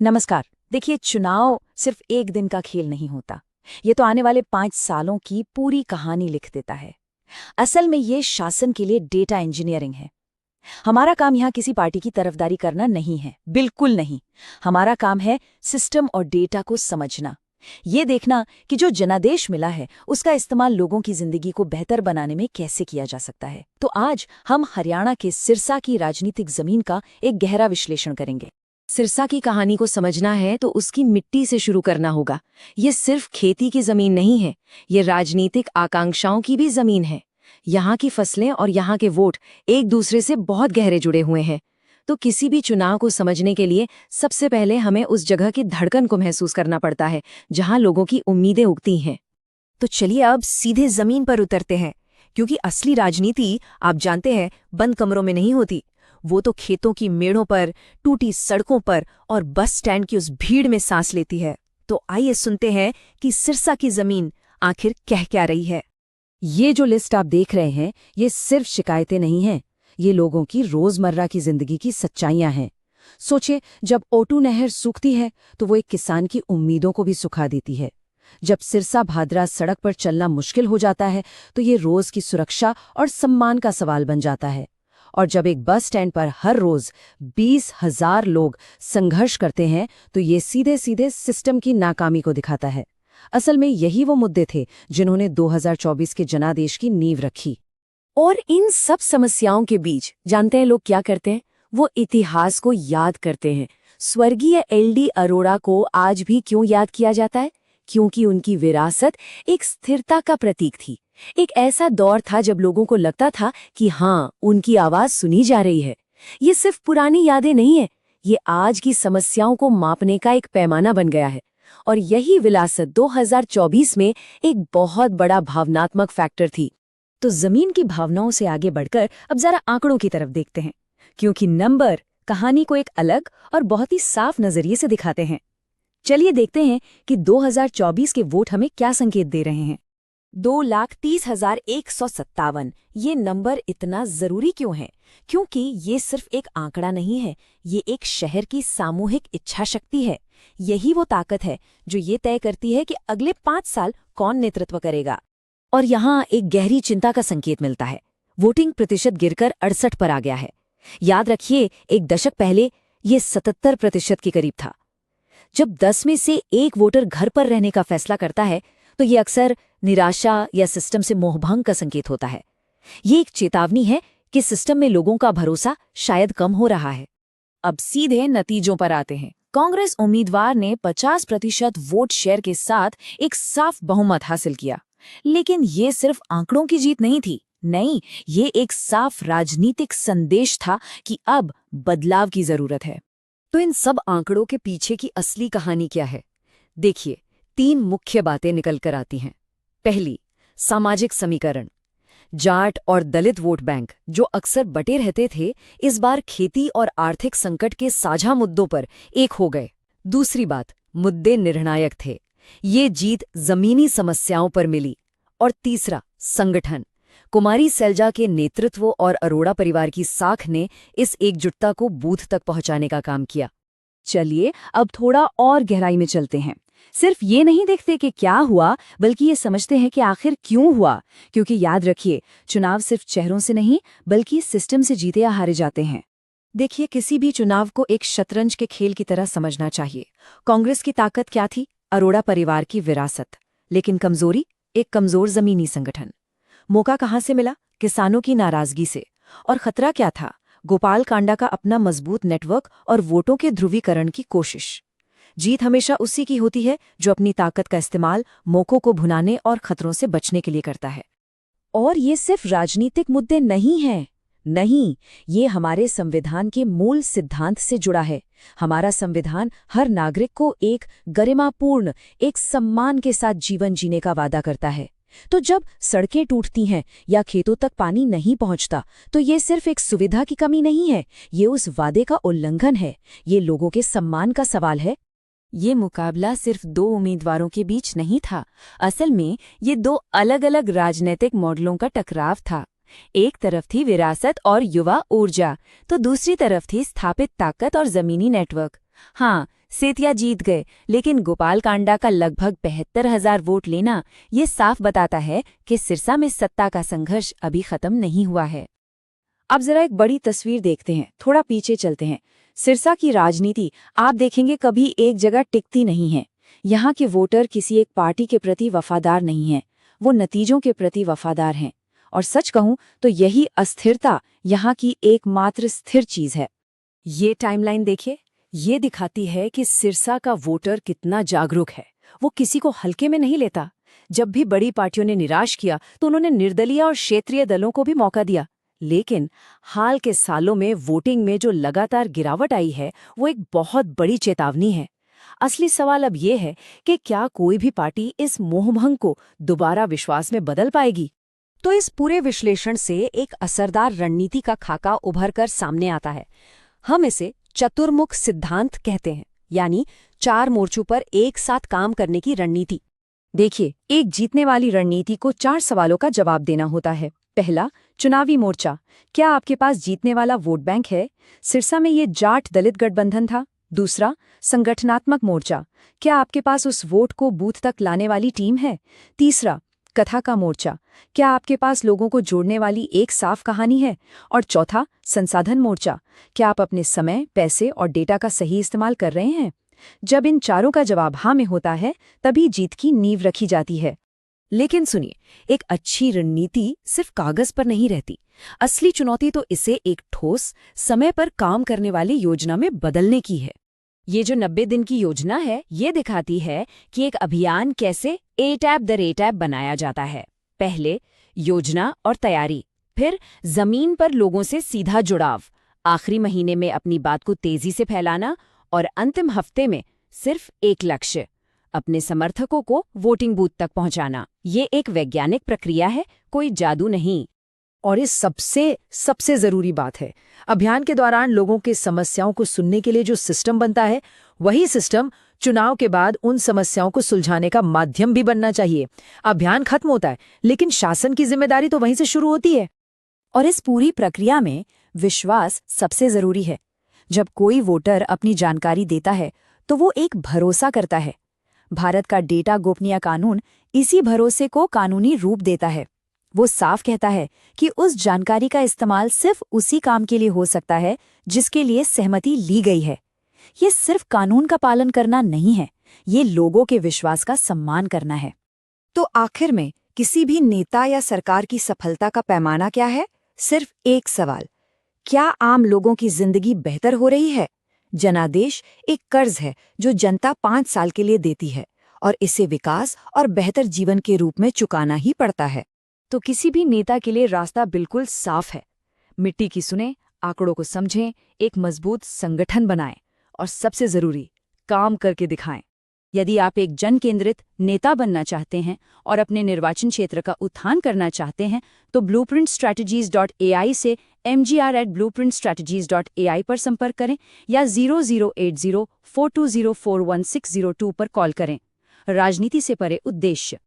नमस्कार। देखिए, चुनाव सिर्फ एक दिन का खेल नहीं होता। ये तो आने वाले 5 सालों की पूरी कहानी लिख देता है। असल में ये शासन के लिए डेटा इंजीनियरिंग है। हमारा काम यहाँ किसी पार्टी की तरफदारी करना नहीं है, बिल्कुल नहीं। हमारा काम है सिस्टम और डेटा को समझना। ये देखना कि जो जनादेश मिला है उसका इस्तेमाल लोगों की जिंदगी को बेहतर बनाने में कैसे किया जा सकता है। तो आज हम हरियाणा के सिरसा की राजनीतिक जमीन का एक गहरा विश्लेषण करेंगे। सिरसा की कहानी को समझना है तो उसकी मिट्टी से शुरू करना होगा। ये सिर्फ खेती की जमीन नहीं है, ये राजनीतिक आकांक्षाओं की भी जमीन है। यहाँ की फसलें और यहाँ के वोट एक दूसरे से बहुत गहरे जुड़े हुए हैं। तो किसी भी चुनाव को समझने के लिए सबसे पहले हमें उस जगह की धड़कन को महसूस करना पड़ता है जहाँ लोगों की उम्मीदें उगती हैं। तो चलिए अब सीधे जमीन पर उतरते हैं, क्योंकि असली राजनीति आप जानते हैं बंद कमरों में नहीं होती। वो तो खेतों की मेड़ों पर, टूटी सड़कों पर और बस स्टैंड की उस भीड़ में सांस लेती है। तो आइए सुनते हैं कि सिरसा की जमीन आखिर कह क्या रही है। ये जो लिस्ट आप देख रहे हैं, ये सिर्फ शिकायतें नहीं हैं। ये लोगों की रोजमर्रा की जिंदगी की सच्चाइयां हैं। सोचिए, जब ओटू नहर सूखती है तो वो एक किसान की उम्मीदों को भी सुखा देती है। जब सिरसा भादरा सड़क पर चलना मुश्किल हो जाता है तो ये रोज की सुरक्षा और सम्मान का सवाल बन जाता है। और जब एक बस स्टैंड पर हर रोज 20,000 लोग संघर्ष करते हैं तो ये सीधे सीधे सिस्टम की नाकामी को दिखाता है। असल में यही वो मुद्दे थे जिन्होंने 2024 के जनादेश की नींव रखी। और इन सब समस्याओं के बीच जानते हैं लोग क्या करते हैं? वो इतिहास को याद करते हैं। स्वर्गीय LD अरोड़ा को आज भी क्यों याद किया जाता है? क्योंकि उनकी विरासत एक स्थिरता का प्रतीक थी। एक ऐसा दौर था जब लोगों को लगता था कि हाँ, उनकी आवाज सुनी जा रही है। ये सिर्फ पुरानी यादें नहीं है, ये आज की समस्याओं को मापने का एक पैमाना बन गया है। और यही विरासत 2024 में एक बहुत बड़ा भावनात्मक फैक्टर थी। तो जमीन की भावनाओं से आगे बढ़कर अब जरा आंकड़ों की तरफ देखते हैं, क्योंकि नंबर कहानी को एक अलग और बहुत ही साफ नजरिए से दिखाते हैं। चलिए देखते हैं कि 2024 के वोट हमें क्या संकेत दे रहे हैं। 2,30,157। ये नंबर इतना जरूरी क्यों है? क्योंकि ये सिर्फ एक आंकड़ा नहीं है, ये एक शहर की सामूहिक इच्छा शक्ति है। यही वो ताकत है जो ये तय करती है कि अगले 5 साल कौन नेतृत्व करेगा। और यहाँ एक गहरी चिंता का संकेत मिलता है। वोटिंग प्रतिशत गिरकर 68 पर आ गया है। याद रखिए, एक दशक पहले ये 77% के करीब था। जब 10 में से एक वोटर घर पर रहने का फैसला करता है तो ये अक्सर निराशा या सिस्टम से मोहभंग का संकेत होता है। ये एक चेतावनी है कि सिस्टम में लोगों का भरोसा शायद कम हो रहा है। अब सीधे नतीजों पर आते हैं। कांग्रेस उम्मीदवार ने 50% वोट शेयर के साथ एक साफ बहुमत हासिल किया। लेकिन ये सिर्फ आंकड़ों की जीत नहीं थी। नहीं, ये एक साफ राजनीतिक संदेश था कि अब बदलाव की जरूरत है। तो इन सब आंकड़ों के पीछे की असली कहानी क्या है? देखिए, 3 मुख्य बातें निकल कर आती हैं। पहली, सामाजिक समीकरण। जाट और दलित वोट बैंक जो अक्सर बटे रहते थे, इस बार खेती और आर्थिक संकट के साझा मुद्दों पर एक हो गए। दूसरी बात, मुद्दे निर्णायक थे। ये जीत जमीनी समस्याओं पर मिली। और तीसरा, संगठन। कुमारी सैलजा के नेतृत्व और अरोड़ा परिवार की साख ने इस एकजुटता को बूथ तक पहुंचाने का काम किया। चलिए अब थोड़ा और गहराई में चलते हैं। सिर्फ ये नहीं देखते कि क्या हुआ, बल्कि ये समझते हैं कि आखिर क्यों हुआ। क्योंकि याद रखिए, चुनाव सिर्फ चेहरों से नहीं बल्कि सिस्टम से जीते या हारे जाते हैं। देखिए, किसी भी चुनाव को एक शतरंज के खेल की तरह समझना चाहिए। कांग्रेस की ताकत क्या थी? अरोड़ा परिवार की विरासत। लेकिन कमजोरी? एक कमजोर जमीनी संगठन। मौका कहाँ से मिला? किसानों की नाराजगी से। और खतरा क्या था? गोपाल कांडा का अपना मजबूत नेटवर्क और वोटों के ध्रुवीकरण की कोशिश। जीत हमेशा उसी की होती है जो अपनी ताकत का इस्तेमाल मौकों को भुनाने और खतरों से बचने के लिए करता है। और ये सिर्फ राजनीतिक मुद्दे नहीं हैं। नहीं, ये हमारे संविधान के मूल सिद्धांत से जुड़ा है। हमारा संविधान हर नागरिक को एक गरिमापूर्ण, एक सम्मान के साथ जीवन जीने का वादा करता है। तो जब सड़कें टूटती हैं या खेतों तक पानी नहीं पहुंचता, तो ये सिर्फ एक सुविधा की कमी नहीं है, ये उस वादे का उल्लंघन है। ये लोगों के सम्मान का सवाल है। ये मुकाबला सिर्फ 2 उम्मीदवारों के बीच नहीं था। असल में ये 2 अलग-अलग राजनीतिक मॉडलों का टकराव था। एक तरफ थी विरासत और युवा ऊर्जा, तो दूसरी तरफ थी स्थापित ताकत और जमीनी नेटवर्क। हाँ, सेतिया जीत गए, लेकिन गोपाल कांडा का लगभग 72,000 वोट लेना ये साफ बताता है कि सिरसा में सत्ता का संघर्ष अभी खत्म नहीं हुआ है। अब जरा एक बड़ी तस्वीर देखते हैं, थोड़ा पीछे चलते हैं। सिरसा की राजनीति आप देखेंगे कभी एक जगह टिकती नहीं है। यहाँ के वोटर किसी एक पार्टी के प्रति वफादार नहीं हैं, वो नतीजों के प्रति वफादार हैं। और सच कहूं तो यही अस्थिरता यहाँ की एकमात्र स्थिर चीज है। ये टाइमलाइन देखिए, ये दिखाती है कि सिरसा का वोटर कितना जागरूक है। वो किसी को हल्के में नहीं लेता। जब भी बड़ी पार्टियों ने निराश किया तो उन्होंने निर्दलीय और क्षेत्रीय दलों को भी मौका दिया। लेकिन हाल के सालों में वोटिंग में जो लगातार गिरावट आई है, वो एक बहुत बड़ी चेतावनी है। असली सवाल अब ये है कि क्या कोई भी पार्टी इस मोहभंग को दोबारा विश्वास में बदल पाएगी? तो इस पूरे विश्लेषण से एक असरदार रणनीति का खाका उभर कर सामने आता है। हम इसे चतुर्मुख सिद्धांत कहते हैं, यानी 4 मोर्चों पर एक साथ काम करने की रणनीति। देखिए, एक जीतने वाली रणनीति को 4 सवालों का जवाब देना होता है। पहला, चुनावी मोर्चा। क्या आपके पास जीतने वाला वोट बैंक है? सिरसा में ये जाट दलित गठबंधन था। दूसरा, संगठनात्मक मोर्चा। क्या आपके पास उस वोट को बूथ तक लाने वाली टीम है? तीसरा, कथा का मोर्चा। क्या आपके पास लोगों को जोड़ने वाली एक साफ कहानी है? और चौथा, संसाधन मोर्चा। क्या आप अपने समय, पैसे और डेटा का सही इस्तेमाल कर रहे हैं? जब इन चारों का जवाब हाँ में होता है, तभी जीत की नींव रखी जाती है। लेकिन सुनिए, एक अच्छी रणनीति सिर्फ कागज पर नहीं रहती। असली चुनौती तो इसे एक ठोस, समय पर काम करने वाली योजना में बदलने की है। ये जो 90 दिन की योजना है, ये दिखाती है कि एक अभियान कैसे ए टैप द रे टैप बनाया जाता है। पहले योजना और तैयारी, फिर जमीन पर लोगों से सीधा जुड़ाव, आखिरी महीने में अपनी बात को तेजी से फैलाना और अंतिम हफ्ते में सिर्फ एक लक्ष्य, अपने समर्थकों को वोटिंग बूथ तक पहुंचाना। ये एक वैज्ञानिक प्रक्रिया है, कोई जादू नहीं। और इस सबसे जरूरी बात है, अभियान के दौरान लोगों के समस्याओं को सुनने के लिए जो सिस्टम बनता है, वही सिस्टम चुनाव के बाद उन समस्याओं को सुलझाने का माध्यम भी बनना चाहिए। अभियान खत्म होता है, लेकिन शासन की जिम्मेदारी तो वहीं से शुरू होती है। और इस पूरी प्रक्रिया में विश्वास सबसे जरूरी है। जब कोई वोटर अपनी जानकारी देता है, तो वो एक भरोसा करता है। भारत का डेटा गोपनीय कानून इसी भरोसे को कानूनी रूप देता है। वो साफ कहता है कि उस जानकारी का इस्तेमाल सिर्फ उसी काम के लिए हो सकता है जिसके लिए सहमति ली गई है। ये सिर्फ कानून का पालन करना नहीं है, ये लोगों के विश्वास का सम्मान करना है। तो आखिर में किसी भी नेता या सरकार की सफलता का पैमाना क्या है? सिर्फ एक सवाल, क्या आम लोगों की जिंदगी बेहतर हो रही है? जनादेश एक कर्ज है जो जनता 5 साल के लिए देती है, और इसे विकास और बेहतर जीवन के रूप में चुकाना ही पड़ता है। तो किसी भी नेता के लिए रास्ता बिल्कुल साफ है। मिट्टी की सुने, आंकड़ों को समझें, एक मजबूत संगठन बनाएं और सबसे जरूरी, काम करके दिखाएं। यदि आप एक जन केंद्रित नेता बनना चाहते हैं और अपने निर्वाचन क्षेत्र का उत्थान करना चाहते हैं, तो blueprintstrategies.ai से mgr@blueprintstrategies.ai पर संपर्क करें या 008042041602 पर कॉल करें। राजनीति से परे उद्देश्य।